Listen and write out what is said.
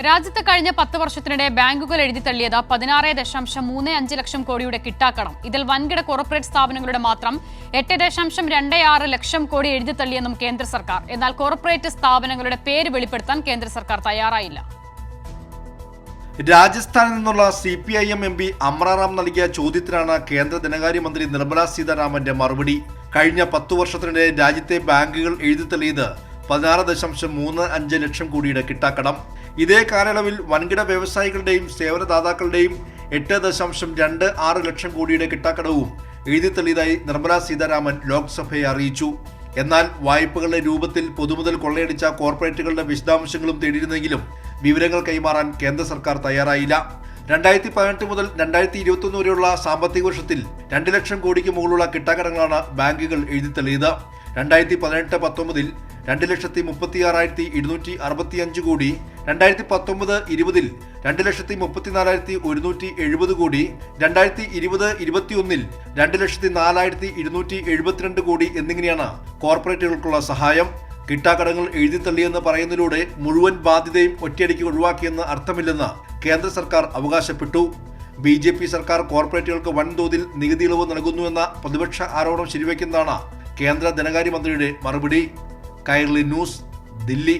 രാജ്യത്ത് കഴിഞ്ഞ 10 വർഷത്തിനിടെ ബാങ്കുകൾ എഴുതിത്തള്ളിയത് 16.35 ലക്ഷം കോടിയുടെ കിട്ടാക്കടം. ഇതിൽ വൻകിട കോർപ്പറേറ്റ് സ്ഥാപനങ്ങളുടെ മാത്രം 8.26 ലക്ഷം കോടി എഴുതിത്തള്ളിയെന്നും കേന്ദ്ര സർക്കാർ. എന്നാൽ കോർപ്പറേറ്റ് സ്ഥാപനങ്ങളുടെ പേര് വെളിപ്പെടുത്താൻ കേന്ദ്ര സർക്കാർ തയ്യാറായില്ല. രാജസ്ഥാനിൽ നിന്നുള്ള CPIM MP അമ്രാറാം നൽകിയ ചോദ്യത്തിനാണ് കേന്ദ്ര ധനകാര്യമന്ത്രി നിർമ്മല സീതാരാമന്റെ മറുപടി. കഴിഞ്ഞ 10 വർഷത്തിനിടെ രാജ്യത്തെ ബാങ്കുകൾ എഴുതിത്തള്ളിയത് 16.35 ലക്ഷം കോടിയുടെ കിട്ടാക്കടം. ഇതേ കാലയളവിൽ വൻകിട വ്യവസായികളുടെയും സേവനദാതാക്കളുടെയും 8.26 ലക്ഷം കോടിയുടെ കിട്ടാക്കടവും എഴുതിത്തള്ളിയതായി നിർമ്മല സീതാരാമൻ ലോക്സഭയെ അറിയിച്ചു. എന്നാൽ വായ്പകളുടെ രൂപത്തിൽ പൊതുമുതൽ കൊള്ളയടിച്ച കോർപ്പറേറ്റുകളുടെ വിശദാംശങ്ങളും തേടിയിരുന്നെങ്കിലും വിവരങ്ങൾ കൈമാറാൻ കേന്ദ്ര സർക്കാർ തയ്യാറായില്ല. 2018 മുതൽ 2021 വരെയുള്ള സാമ്പത്തിക വർഷത്തിൽ 2 ലക്ഷം കോടിക്ക് മുകളിലുള്ള കിട്ടാക്കടങ്ങളാണ് ബാങ്കുകൾ എഴുതിത്തള്ളിയത്. 2018-19 2,36,265 കോടി, 2019-20 2,34,170 കോടി, 2020-21 2,04,272 കോടി എന്നിങ്ങനെയാണ് കോർപ്പറേറ്റുകൾക്കുള്ള സഹായം. കിട്ടാക്കടങ്ങൾ എഴുതിത്തള്ളിയെന്ന് പറയുന്നതിലൂടെ മുഴുവൻ ബാധ്യതയും ഒറ്റയടിക്ക് ഒഴിവാക്കിയെന്ന് അർത്ഥമില്ലെന്ന് കേന്ദ്ര സർക്കാർ അവകാശപ്പെട്ടു. BJP സർക്കാർ കോർപ്പറേറ്റുകൾക്ക് വൻതോതിൽ നികുതി ഇളവ് നൽകുന്നുവെന്ന പ്രതിപക്ഷ ആരോപണം ശരിവയ്ക്കുന്നതാണ് കേന്ദ്ര ധനകാര്യമന്ത്രിയുടെ മറുപടി. കൈരളി ന്യൂസ്, ദില്ലി.